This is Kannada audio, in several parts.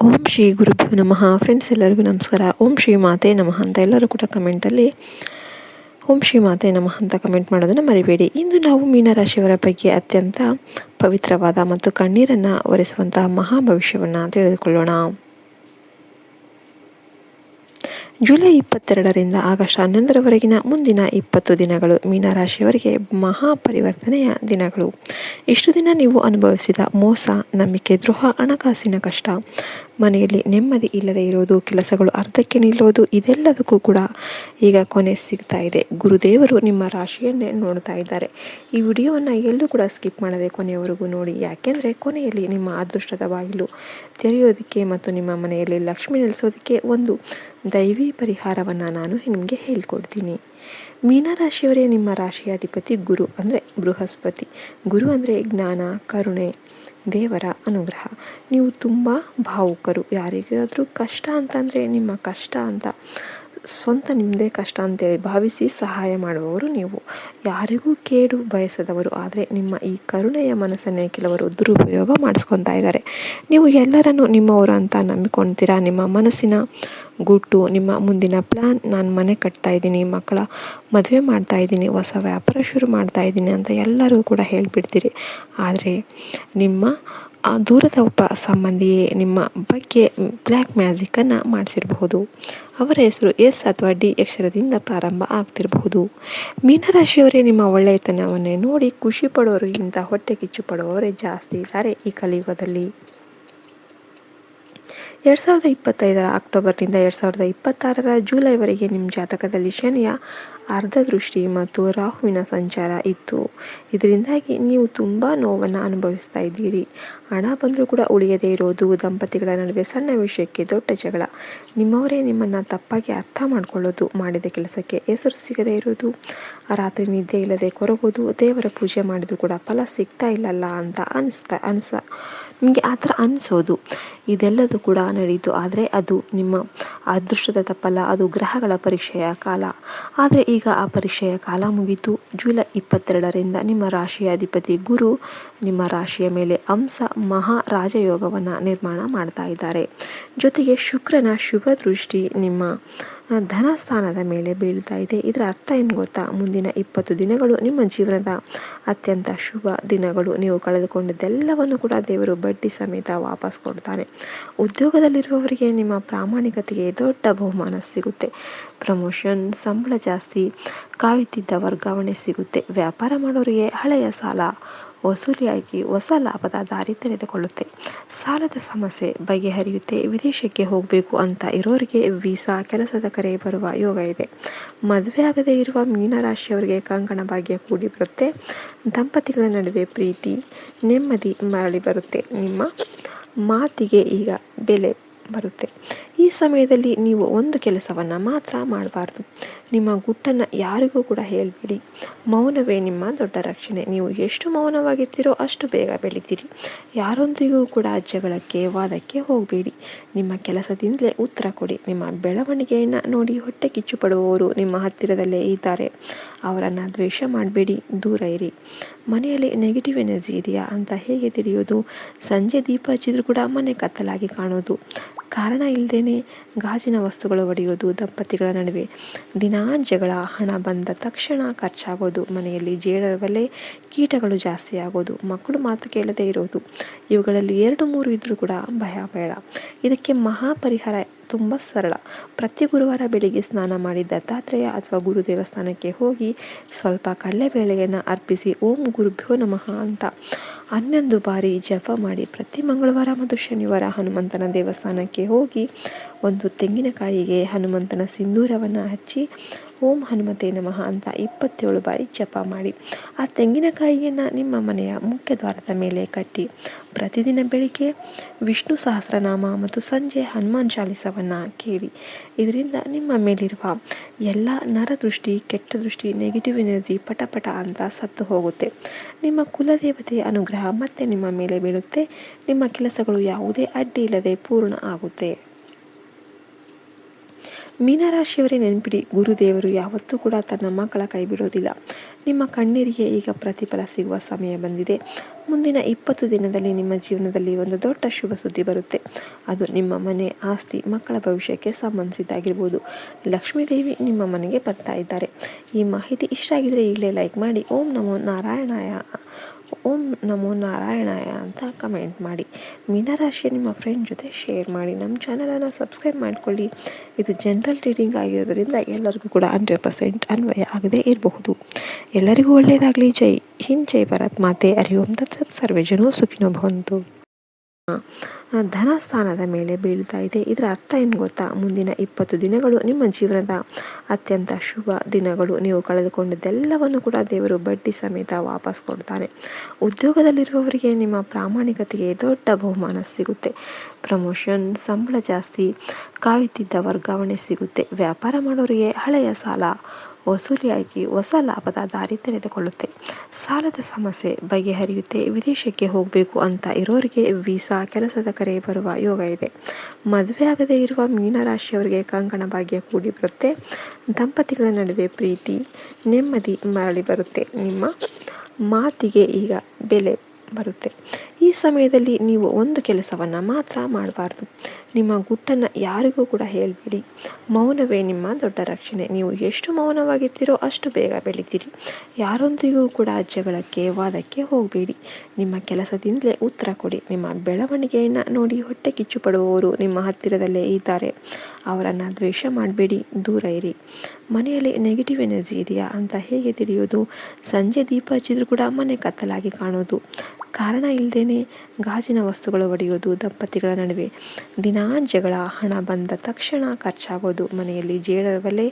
ಓಂ ಶ್ರೀ ಗುರುಭ್ಯೋ ನಮಃ. ಫ್ರೆಂಡ್ಸ್ ಎಲ್ಲರಿಗೂ ನಮಸ್ಕಾರ. ಓಂ ಶ್ರೀ ಮಾತೆ ನಮಃ ಅಂತ ಎಲ್ಲರೂ ಕೂಡ ಕಮೆಂಟಲ್ಲಿ ಓಂ ಶ್ರೀ ಮಾತೆ ನಮಃ ಅಂತ ಕಮೆಂಟ್ ಮಾಡೋದನ್ನು ಮರಿಬೇಡಿ. ಇಂದು ನಾವು ಮೀನರಾಶಿಯವರ ಬಗ್ಗೆ ಅತ್ಯಂತ ಪವಿತ್ರವಾದ ಮತ್ತು ಕಣ್ಣೀರನ್ನು ಒರೆಸುವಂತಹ ಮಹಾ ಭವಿಷ್ಯವನ್ನು ತಿಳಿದುಕೊಳ್ಳೋಣ. ಜುಲೈ 22ರಿಂದ ಆಗಸ್ಟ್ 11ರವರೆಗಿನ ಮುಂದಿನ 20 ದಿನಗಳು ಮೀನರಾಶಿಯವರಿಗೆ ಮಹಾ ಪರಿವರ್ತನೆಯ ದಿನಗಳು. ಇಷ್ಟು ದಿನ ನೀವು ಅನುಭವಿಸಿದ ಮೋಸ, ನಂಬಿಕೆ ದ್ರೋಹ, ಹಣಕಾಸಿನ ಕಷ್ಟ, ಮನೆಯಲ್ಲಿ ನೆಮ್ಮದಿ ಇಲ್ಲದೆ ಇರೋದು, ಕೆಲಸಗಳು ಅರ್ಧಕ್ಕೆ ನಿಲ್ಲೋದು, ಇದೆಲ್ಲದಕ್ಕೂ ಕೂಡ ಈಗ ಕೊನೆ ಸಿಗ್ತಾ ಇದೆ. ಗುರುದೇವರು ನಿಮ್ಮ ರಾಶಿಯನ್ನೇ ನೋಡ್ತಾ ಇದ್ದಾರೆ. ಈ ವಿಡಿಯೋವನ್ನು ಎಲ್ಲೂ ಕೂಡ ಸ್ಕಿಪ್ ಮಾಡದೆ ಕೊನೆಯವರೆಗೂ ನೋಡಿ. ಯಾಕೆಂದರೆ ಕೊನೆಯಲ್ಲಿ ನಿಮ್ಮ ಅದೃಷ್ಟದ ಬಾಗಿಲು ತೆರೆಯೋದಕ್ಕೆ ಮತ್ತು ನಿಮ್ಮ ಮನೆಯಲ್ಲಿ ಲಕ್ಷ್ಮಿ ನೆಲೆಸೋದಕ್ಕೆ ಒಂದು ದೈವಿ ಪರಿಹಾರವನ್ನು ನಾನು ನಿಮಗೆ ಹೇಳ್ಕೊಡ್ತೀನಿ. ಮೀನರಾಶಿಯವರೇ, ನಿಮ್ಮ ರಾಶಿಯ ಅಧಿಪತಿ ಗುರು ಅಂದರೆ ಬೃಹಸ್ಪತಿ. ಗುರು ಅಂದರೆ ಜ್ಞಾನ, ಕರುಣೆ, ದೇವರ ಅನುಗ್ರಹ. ನೀವು ತುಂಬ ಭಾವುಕರು. ಯಾರಿಗಾದರೂ ಕಷ್ಟ ಅಂತಂದರೆ ನಿಮ್ಮ ಕಷ್ಟ ಅಂತ ಸ್ವಂತ ನಿಮ್ಮದೇ ಕಷ್ಟ ಅಂತೇಳಿ ಭಾವಿಸಿ ಸಹಾಯ ಮಾಡುವವರು ನೀವು. ಯಾರಿಗೂ ಕೇಡು ಬಯಸದವರು. ಆದರೆ ನಿಮ್ಮ ಈ ಕರುಣೆಯ ಮನಸ್ಸನ್ನೇ ಕೆಲವರು ದುರುಪಯೋಗ ಮಾಡಿಸ್ಕೊತಾ ಇದ್ದಾರೆ. ನೀವು ಎಲ್ಲರನ್ನೂ ನಿಮ್ಮವರು ಅಂತ ನಂಬಿಕೊಳ್ತೀರಾ. ನಿಮ್ಮ ಮನಸ್ಸಿನ ಗುಟ್ಟು, ನಿಮ್ಮ ಮುಂದಿನ ಪ್ಲ್ಯಾನ್, ನಾನು ಮನೆ ಕಟ್ತಾ ಇದ್ದೀನಿ, ಮಕ್ಕಳ ಮದುವೆ ಮಾಡ್ತಾ ಇದ್ದೀನಿ, ಹೊಸ ವ್ಯಾಪಾರ ಶುರು ಮಾಡ್ತಾ ಇದ್ದೀನಿ ಅಂತ ಎಲ್ಲರೂ ಕೂಡ ಹೇಳಿಬಿಡ್ತೀರಿ. ಆದರೆ ನಿಮ್ಮ ದೂರದ ಒಬ್ಬ ಸಂಬಂಧಿಯೇ ನಿಮ್ಮ ಬಗ್ಗೆ ಬ್ಲ್ಯಾಕ್ ಮ್ಯಾಜಿಕನ್ನು ಮಾಡಿಸಿರಬಹುದು. ಅವರ ಹೆಸರು ಎಸ್ ಅಥವಾ ಡಿ ಅಕ್ಷರದಿಂದ ಪ್ರಾರಂಭ ಆಗ್ತಿರಬಹುದು. ಮೀನರಾಶಿಯವರೇ, ನಿಮ್ಮ ಒಳ್ಳೆಯತನವನ್ನೇ ನೋಡಿ ಖುಷಿ ಪಡುವವರಿಗಿಂತ ಹೊಟ್ಟೆ ಕಿಚ್ಚು ಪಡುವವರೇ ಜಾಸ್ತಿ ಇದ್ದಾರೆ ಈ ಕಲಿಯುಗದಲ್ಲಿ. 2025ರ ಅಕ್ಟೋಬರ್ನಿಂದ 2026ರ ಜುಲೈವರೆಗೆ ನಿಮ್ಮ ಜಾತಕದಲ್ಲಿ ಶನಿಯ ಅರ್ಧ ದೃಷ್ಟಿ ಮತ್ತು ರಾಹುವಿನ ಸಂಚಾರ ಇತ್ತು. ಇದರಿಂದಾಗಿ ನೀವು ತುಂಬ ನೋವನ್ನು ಅನುಭವಿಸ್ತಾ ಇದ್ದೀರಿ. ಹಣ ಬಂದರೂ ಕೂಡ ಉಳಿಯದೇ ಇರೋದು, ದಂಪತಿಗಳ ನಡುವೆ ಸಣ್ಣ ವಿಷಯಕ್ಕೆ ದೊಡ್ಡ ಜಗಳ, ನಿಮ್ಮವರೇ ನಿಮ್ಮನ್ನು ತಪ್ಪಾಗಿ ಅರ್ಥ ಮಾಡ್ಕೊಳ್ಳೋದು, ಮಾಡಿದ ಕೆಲಸಕ್ಕೆ ಹೆಸರು ಸಿಗದೇ ಇರೋದು, ರಾತ್ರಿ ನಿದ್ದೆ ಇಲ್ಲದೆ ಕೊರಗೋದು, ದೇವರ ಪೂಜೆ ಮಾಡಿದರೂ ಕೂಡ ಫಲ ಸಿಗ್ತಾ ಇಲ್ಲಲ್ಲ ಅಂತ ನಿಮಗೆ ಆ ಥರ ಅನಿಸೋದು, ಇದೆಲ್ಲದೂ ಕೂಡ ನಡೀತು. ಆದರೆ ಅದು ನಿಮ್ಮ ಅದೃಷ್ಟದ ತಪ್ಪಲ್ಲ, ಅದು ಗ್ರಹಗಳ ಪರೀಕ್ಷೆಯ ಕಾಲ. ಆದರೆ ಈಗ ಆ ಪರೀಕ್ಷೆಯ ಕಾಲ ಮುಗೀತು. ಜುಲೈ 22ರಿಂದ ನಿಮ್ಮ ರಾಶಿಯ ಅಧಿಪತಿ ಗುರು ನಿಮ್ಮ ರಾಶಿಯ ಮೇಲೆ ಅಂಶ ಮಹಾ ರಾಜಯೋಗವನ್ನು ನಿರ್ಮಾಣ ಮಾಡ್ತಾ ಇದ್ದಾರೆ. ಜೊತೆಗೆ ಶುಕ್ರನ ಶುಭ ದೃಷ್ಟಿ ನಿಮ್ಮ ಧನಸ್ಥಾನದ ಮೇಲೆ ಬೀಳ್ತಾ ಇದೆ. ಇದರ ಅರ್ಥ ಏನು ಗೊತ್ತಾ? ಮುಂದಿನ 20 ದಿನಗಳು ನಿಮ್ಮ ಜೀವನದ ಅತ್ಯಂತ ಶುಭ ದಿನಗಳು. ನೀವು ಕಳೆದುಕೊಂಡದ್ದೆಲ್ಲವನ್ನು ಕೂಡ ದೇವರು ಬಡ್ಡಿ ಸಮೇತ ವಾಪಸ್ ಕೊಡ್ತಾನೆ. ಉದ್ಯೋಗದಲ್ಲಿರುವವರಿಗೆ ನಿಮ್ಮ ಪ್ರಾಮಾಣಿಕತೆಗೆ ದೊಡ್ಡ ಬಹುಮಾನ ಸಿಗುತ್ತೆ. ಪ್ರಮೋಷನ್, ಸಂಬಳ ಜಾಸ್ತಿ, ಕಾಯುತ್ತಿದ್ದ ವರ್ಗಾವಣೆ ಸಿಗುತ್ತೆ. ವ್ಯಾಪಾರ ಮಾಡೋರಿಗೆ ಹಳೆಯ ಸಾಲ ವಸೂಲಿಯಾಗಿ ಹೊಸ ಲಾಭದ ದಾರಿ ತೆರೆದುಕೊಳ್ಳುತ್ತೆ. ಸಾಲದ ಸಮಸ್ಯೆ ಬಗೆಹರಿಯುತ್ತೆ. ವಿದೇಶಕ್ಕೆ ಹೋಗಬೇಕು ಅಂತ ಇರೋರಿಗೆ ವೀಸಾ, ಕೆಲಸದ ಕರೆ ಬರುವ ಯೋಗ ಇದೆ. ಮದುವೆ ಆಗದೇ ಇರುವ ಮೀನರಾಶಿಯವರಿಗೆ ಕಂಕಣ ಭಾಗ್ಯ ಕೂಡಿ ಬರುತ್ತೆ. ದಂಪತಿಗಳ ನಡುವೆ ಪ್ರೀತಿ, ನೆಮ್ಮದಿ ಮರಳಿ ಬರುತ್ತೆ. ನಿಮ್ಮ ಮಾತಿಗೆ ಈಗ ಬೆಲೆ ಬರುತ್ತೆ. ಈ ಸಮಯದಲ್ಲಿ ನೀವು ಒಂದು ಕೆಲಸವನ್ನು ಮಾತ್ರ ಮಾಡಬಾರ್ದು. ನಿಮ್ಮ ಗುಟ್ಟನ್ನು ಯಾರಿಗೂ ಕೂಡ ಹೇಳಬೇಡಿ. ಮೌನವೇ ನಿಮ್ಮ ದೊಡ್ಡ ರಕ್ಷಣೆ. ನೀವು ಎಷ್ಟು ಮೌನವಾಗಿರ್ತೀರೋ ಅಷ್ಟು ಬೇಗ ಬೆಳಿತೀರಿ. ಯಾರೊಂದಿಗೂ ಕೂಡ ಜಗಳಕ್ಕೆ, ವಾದಕ್ಕೆ ಹೋಗಬೇಡಿ. ನಿಮ್ಮ ಕೆಲಸದಿಂದಲೇ ಉತ್ತರ ಕೊಡಿ. ನಿಮ್ಮ ಬೆಳವಣಿಗೆಯನ್ನು ನೋಡಿ ಹೊಟ್ಟೆ ಕಿಚ್ಚು ಪಡುವವರು ನಿಮ್ಮ ಹತ್ತಿರದಲ್ಲೇ ಇದ್ದಾರೆ. ಅವರನ್ನು ದ್ವೇಷ ಮಾಡಬೇಡಿ, ದೂರ ಇರಿ. ಮನೆಯಲ್ಲಿ ನೆಗೆಟಿವ್ ಎನರ್ಜಿ ಇದೆಯಾ ಅಂತ ಹೇಗೆ ತಿಳಿಯೋದು? ಸಂಜೆ ದೀಪ ಹಚ್ಚಿದ್ರೂ ಕೂಡ ಮನೆ ಕತ್ತಲಾಗಿ ಕಾಣೋದು, ಕಾರಣ ಇಲ್ಲದೇನೆ ಗಾಜಿನ ವಸ್ತುಗಳು ಒಡೆಯೋದು, ದಂಪತಿಗಳ ನಡುವೆ ದಿನಾ ಜಗಳ, ಹಣ ಬಂದ ತಕ್ಷಣ ಖರ್ಚಾಗೋದು, ಮನೆಯಲ್ಲಿ ಜೇಡರವಲ್ಲೇ ಕೀಟಗಳು ಜಾಸ್ತಿ ಆಗೋದು, ಮಕ್ಕಳು ಮಾತು ಕೇಳದೇ ಇರೋದು, ಇವುಗಳಲ್ಲಿ 2-3 ಇದ್ರೂ ಕೂಡ ಭಯ ಬೇಡ. ಇದಕ್ಕೆ ಮಹಾ ಪರಿಹಾರ ತುಂಬ ಸರಳ. ಪ್ರತಿ ಗುರುವಾರ ಬೆಳಿಗ್ಗೆ ಸ್ನಾನ ಮಾಡಿ ದತ್ತಾತ್ರೇಯ ಅಥವಾ ಗುರು ದೇವಸ್ಥಾನಕ್ಕೆ ಹೋಗಿ ಸ್ವಲ್ಪ ಕಡಲೆಬೇಳೆಯನ್ನು ಅರ್ಪಿಸಿ ಓಂ ಗುರುಭ್ಯೋ ನಮಃ ಅಂತ 11 ಬಾರಿ ಜಪ ಮಾಡಿ. ಪ್ರತಿ ಮಂಗಳವಾರ ಮತ್ತು ಶನಿವಾರ ಹನುಮಂತನ ದೇವಸ್ಥಾನಕ್ಕೆ ಹೋಗಿ ಒಂದು ತೆಂಗಿನಕಾಯಿಗೆ ಹನುಮಂತನ ಸಿಂಧೂರವನ್ನು ಹಚ್ಚಿ ಓಂ ಹನುಮತೆ ನಮಃ ಅಂತ 27 ಬಾರಿ ಜಪ ಮಾಡಿ. ಆ ತೆಂಗಿನಕಾಯಿಯನ್ನು ನಿಮ್ಮ ಮನೆಯ ಮುಖ್ಯ ದ್ವಾರದ ಮೇಲೆ ಕಟ್ಟಿ ಪ್ರತಿದಿನ ಬೆಳಿಗ್ಗೆ ವಿಷ್ಣು ಸಹಸ್ರನಾಮ ಮತ್ತು ಸಂಜೆ ಹನುಮಾನ್ ಚಾಲಿಸವನ್ನು ಕೇಳಿ. ಇದರಿಂದ ನಿಮ್ಮ ಮೇಲಿರುವ ಎಲ್ಲ ನರದೃಷ್ಟಿ, ಕೆಟ್ಟ ದೃಷ್ಟಿ, ನೆಗೆಟಿವ್ ಎನರ್ಜಿ ಪಟ ಅಂತ ಸತ್ತು ಹೋಗುತ್ತೆ. ನಿಮ್ಮ ಕುಲದೇವತೆಯ ಅನುಗ್ರಹ ಮತ್ತೆ ನಿಮ್ಮ ಮೇಲೆ ಬೀಳುತ್ತೆ. ನಿಮ್ಮ ಕೆಲಸಗಳು ಯಾವುದೇ ಅಡ್ಡಿ ಇಲ್ಲದೆ ಪೂರ್ಣ ಆಗುತ್ತೆ. ಮೀನರಾಶಿಯವರೇ ನೆನಪಿಡಿ, ಗುರುದೇವರು ಯಾವತ್ತೂ ಕೂಡ ತನ್ನ ಮಕ್ಕಳ ಕೈ ಬಿಡೋದಿಲ್ಲ. ನಿಮ್ಮ ಕಣ್ಣೀರಿಗೆ ಈಗ ಪ್ರತಿಫಲ ಸಿಗುವ ಸಮಯ ಬಂದಿದೆ. ಮುಂದಿನ 20 ದಿನದಲ್ಲಿ ನಿಮ್ಮ ಜೀವನದಲ್ಲಿ ಒಂದು ದೊಡ್ಡ ಶುಭ ಸುದ್ದಿ ಬರುತ್ತೆ. ಅದು ನಿಮ್ಮ ಮನೆ, ಆಸ್ತಿ, ಮಕ್ಕಳ ಭವಿಷ್ಯಕ್ಕೆ ಸಂಬಂಧಿಸಿದ್ದಾಗಿರ್ಬೋದು. ಲಕ್ಷ್ಮೀದೇವಿ ನಿಮ್ಮ ಮನೆಗೆ ಬರ್ತಾ ಇದ್ದಾರೆ. ಈ ಮಾಹಿತಿ ಇಷ್ಟ ಆಗಿದ್ರೆ ಈಗಲೇ ಲೈಕ್ ಮಾಡಿ, ಓಂ ನಮೋ ನಾರಾಯಣಾಯ ಅಂತ ಕಮೆಂಟ್ ಮಾಡಿ. ಮೀನರಾಶಿಯ ನಿಮ್ಮ ಫ್ರೆಂಡ್ ಜೊತೆ ಶೇರ್ ಮಾಡಿ. ನಮ್ಮ ಚಾನಲನ್ನು ಸಬ್ಸ್ಕ್ರೈಬ್ ಮಾಡಿಕೊಳ್ಳಿ. ಇದು ಜನರಲ್ ರೀಡಿಂಗ್ ಆಗಿರೋದ್ರಿಂದ ಎಲ್ಲರಿಗೂ ಕೂಡ 100% ಅನ್ವಯ ಆಗದೇ ಇರಬಹುದು. ಎಲ್ಲರಿಗೂ ಒಳ್ಳೆಯದಾಗಲಿ. ಜೈ ಹಿಂದ್, ಜೈ ಭಾರತ್ ಮಾತೆ. ಹರಿ ಓಂ ತತ್ಸತ್. ಸರ್ವೇ ಜನೋ ಸುಖಿನೋ ಭವಂತು. ಧನಸ್ಥಾನದ ಮೇಲೆ ಬೀಳ್ತಾ ಇದೆ. ಇದರ ಅರ್ಥ ಏನು ಗೊತ್ತಾ? ಮುಂದಿನ 20 ದಿನಗಳು ನಿಮ್ಮ ಜೀವನದ ಅತ್ಯಂತ ಶುಭ ದಿನಗಳು. ನೀವು ಕಳೆದುಕೊಂಡಿದ್ದೆಲ್ಲವನ್ನು ಕೂಡ ದೇವರು ಬಡ್ಡಿ ಸಮೇತ ವಾಪಸ್ ಕೊಡ್ತಾನೆ. ಉದ್ಯೋಗದಲ್ಲಿರುವವರಿಗೆ ನಿಮ್ಮ ಪ್ರಾಮಾಣಿಕತೆಗೆ ದೊಡ್ಡ ಬಹುಮಾನ ಸಿಗುತ್ತೆ. ಪ್ರಮೋಷನ್, ಸಂಬಳ ಜಾಸ್ತಿ, ಕಾಯುತ್ತಿದ್ದ ವರ್ಗಾವಣೆ ಸಿಗುತ್ತೆ. ವ್ಯಾಪಾರ ಮಾಡೋರಿಗೆ ಹಳೆಯ ಸಾಲ ವಸೂಲಿಯಾಗಿ ಹೊಸ ಲಾಭದ ದಾರಿ ತೆರೆದುಕೊಳ್ಳುತ್ತೆ. ಸಾಲದ ಸಮಸ್ಯೆ ಬಗೆಹರಿಯುತ್ತೆ. ವಿದೇಶಕ್ಕೆ ಹೋಗಬೇಕು ಅಂತ ಇರೋರಿಗೆ ವೀಸಾ, ಕೆಲಸದ ಕರೆ ಬರುವ ಯೋಗ ಇದೆ. ಮದುವೆ ಆಗದೇ ಇರುವ ಮೀನರಾಶಿಯವರಿಗೆ ಕಂಕಣ ಭಾಗ್ಯ ಕೂಡಿ ಬರುತ್ತೆ. ದಂಪತಿಗಳ ನಡುವೆ ಪ್ರೀತಿ, ನೆಮ್ಮದಿ ಮರಳಿ ಬರುತ್ತೆ. ನಿಮ್ಮ ಮಾತಿಗೆ ಈಗ ಬೆಲೆ ಬರುತ್ತೆ. ಈ ಸಮಯದಲ್ಲಿ ನೀವು ಒಂದು ಕೆಲಸವನ್ನು ಮಾತ್ರ ಮಾಡಬಾರ್ದು. ನಿಮ್ಮ ಗುಟ್ಟನ್ನು ಯಾರಿಗೂ ಕೂಡ ಹೇಳಬೇಡಿ. ಮೌನವೇ ನಿಮ್ಮ ದೊಡ್ಡ ರಕ್ಷಣೆ. ನೀವು ಎಷ್ಟು ಮೌನವಾಗಿರ್ತೀರೋ ಅಷ್ಟು ಬೇಗ ಬೆಳಿತೀರಿ. ಯಾರೊಂದಿಗೂ ಕೂಡ ಜಗಳಕ್ಕೆ, ವಾದಕ್ಕೆ ಹೋಗಬೇಡಿ. ನಿಮ್ಮ ಕೆಲಸದಿಂದಲೇ ಉತ್ತರ ಕೊಡಿ. ನಿಮ್ಮ ಬೆಳವಣಿಗೆಯನ್ನು ನೋಡಿ ಹೊಟ್ಟೆ ಕಿಚ್ಚು ಪಡುವವರು ನಿಮ್ಮ ಹತ್ತಿರದಲ್ಲೇ ಇದ್ದಾರೆ. ಅವರನ್ನು ದ್ವೇಷ ಮಾಡಬೇಡಿ, ದೂರ ಇರಿ. ಮನೆಯಲ್ಲಿ ನೆಗೆಟಿವ್ ಎನರ್ಜಿ ಇದೆಯಾ ಅಂತ ಹೇಗೆ ತಿಳಿಯೋದು? ಸಂಜೆ ದೀಪ ಹಚ್ಚಿದ್ರೂ ಕೂಡ ಮನೆ ಕತ್ತಲಾಗಿ ಕಾಣೋದು, ಕಾರಣ ಇಲ್ಲದೇನೆ ಗಾಜಿನ ವಸ್ತುಗಳು ಒಡೆಯೋದು, ದಂಪತಿಗಳ ನಡುವೆ ದಿನಾ ಜಗಳ, ಹಣ ಬಂದ ತಕ್ಷಣ ಖರ್ಚಾಗೋದು, ಮನೆಯಲ್ಲಿ ಜೇಡರವಲ್ಲೇ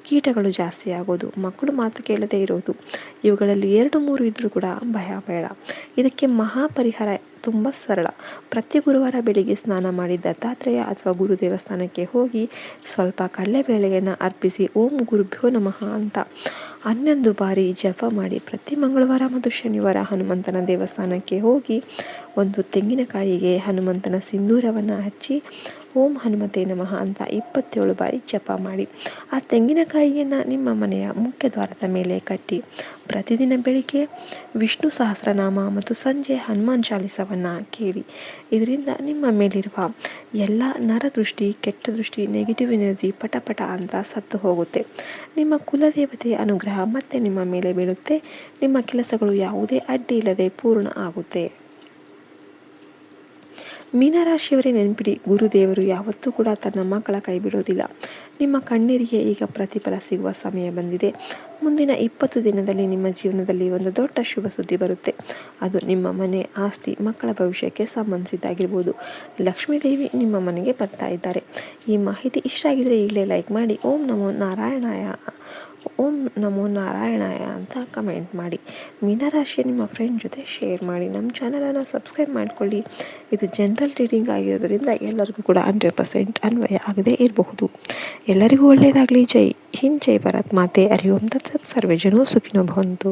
ಕೀಟಗಳು ಜಾಸ್ತಿ ಆಗೋದು, ಮಕ್ಕಳು ಮಾತು ಕೇಳದೇ ಇರೋದು, ಇವುಗಳಲ್ಲಿ 2-3 ಇದ್ರೂ ಕೂಡ ಭಯ ಬೇಡ. ಇದಕ್ಕೆ ಮಹಾಪರಿಹಾರ ತುಂಬ ಸರಳ. ಪ್ರತಿ ಗುರುವಾರ ಬೆಳಿಗ್ಗೆ ಸ್ನಾನ ಮಾಡಿ ದತ್ತಾತ್ರೇಯ ಅಥವಾ ಗುರು ದೇವಸ್ಥಾನಕ್ಕೆ ಹೋಗಿ ಸ್ವಲ್ಪ ಕಡಲೆಬೇಳೆಯನ್ನು ಅರ್ಪಿಸಿ ಓಂ ಗುರುಭ್ಯೋ ನಮಃ ಅಂತ 11 ಬಾರಿ ಜಪ ಮಾಡಿ. ಪ್ರತಿ ಮಂಗಳವಾರ ಮತ್ತು ಶನಿವಾರ ಹನುಮಂತನ ದೇವಸ್ಥಾನಕ್ಕೆ ಹೋಗಿ ಒಂದು ತೆಂಗಿನಕಾಯಿಗೆ ಹನುಮಂತನ ಸಿಂಧೂರವನ್ನು ಹಚ್ಚಿ ಓಂ ಹನುಮತೆ ನಮಃ ಅಂತ 27 ಬಾರಿ ಜಪ ಮಾಡಿ. ಆ ತೆಂಗಿನಕಾಯಿಯನ್ನು ನಿಮ್ಮ ಮನೆಯ ಮುಖ್ಯ ದ್ವಾರದ ಮೇಲೆ ಕಟ್ಟಿ ಪ್ರತಿದಿನ ಬೆಳಿಗ್ಗೆ ವಿಷ್ಣು ಸಹಸ್ರನಾಮ ಮತ್ತು ಸಂಜೆ ಹನುಮಾನ್ ಚಾಲಿಸವನ್ನು ಕೇಳಿ. ಇದರಿಂದ ನಿಮ್ಮ ಮೇಲಿರುವ ಎಲ್ಲ ನರದೃಷ್ಟಿ, ಕೆಟ್ಟ ದೃಷ್ಟಿ, ನೆಗೆಟಿವ್ ಎನರ್ಜಿ ಪಟ ಅಂತ ಸತ್ತು ಹೋಗುತ್ತೆ. ನಿಮ್ಮ ಕುಲದೇವತೆಯ ಅನುಗ್ರಹ ಮತ್ತೆ ನಿಮ್ಮ ಮೇಲೆ ಬೀಳುತ್ತೆ. ನಿಮ್ಮ ಕೆಲಸಗಳು ಯಾವುದೇ ಅಡ್ಡಿ ಇಲ್ಲದೆ ಪೂರ್ಣ ಆಗುತ್ತೆ. ಮೀನರಾಶಿಯವರೇ ನೆನಪಿಡಿ, ಗುರುದೇವರು ಯಾವತ್ತೂ ಕೂಡ ತನ್ನ ಮಕ್ಕಳ ಕೈ ಬಿಡೋದಿಲ್ಲ. ನಿಮ್ಮ ಕಣ್ಣೀರಿಗೆ ಈಗ ಪ್ರತಿಫಲ ಸಿಗುವ ಸಮಯ ಬಂದಿದೆ. ಮುಂದಿನ 20 ದಿನದಲ್ಲಿ ನಿಮ್ಮ ಜೀವನದಲ್ಲಿ ಒಂದು ದೊಡ್ಡ ಶುಭ ಸುದ್ದಿ ಬರುತ್ತೆ. ಅದು ನಿಮ್ಮ ಮನೆ, ಆಸ್ತಿ, ಮಕ್ಕಳ ಭವಿಷ್ಯಕ್ಕೆ ಸಂಬಂಧಿಸಿದ್ದಾಗಿರ್ಬೋದು. ಲಕ್ಷ್ಮೀದೇವಿ ನಿಮ್ಮ ಮನೆಗೆ ಬರ್ತಾ ಇದ್ದಾರೆ. ಈ ಮಾಹಿತಿ ಇಷ್ಟ ಆಗಿದ್ರೆ ಈಗಲೇ ಲೈಕ್ ಮಾಡಿ. ಓಂ ನಮೋ ನಾರಾಯಣಾಯ ಅಂತ ಕಮೆಂಟ್ ಮಾಡಿ. ಮೀನರಾಶಿಯ ನಿಮ್ಮ ಫ್ರೆಂಡ್ ಜೊತೆ ಶೇರ್ ಮಾಡಿ. ನಮ್ಮ ಚಾನಲನ್ನು ಸಬ್ಸ್ಕ್ರೈಬ್ ಮಾಡಿಕೊಳ್ಳಿ. ಇದು ಜನರಲ್ ರೀಡಿಂಗ್ ಆಗಿರೋದ್ರಿಂದ ಎಲ್ಲರಿಗೂ ಕೂಡ 100% ಅನ್ವಯ ಆಗದೇ ಇರಬಹುದು. ಎಲ್ಲರಿಗೂ ಒಳ್ಳೆಯದಾಗಲಿ. ಜೈ ಹಿಂದ್, ಜೈ ಭಾರತ್ ಮಾತೆ. ಹರಿ ಓಂ ತತ್ಸತ್. ಸರ್ವೇ ಜನೋ ಸುಖಿನೋ ಭವಂತು.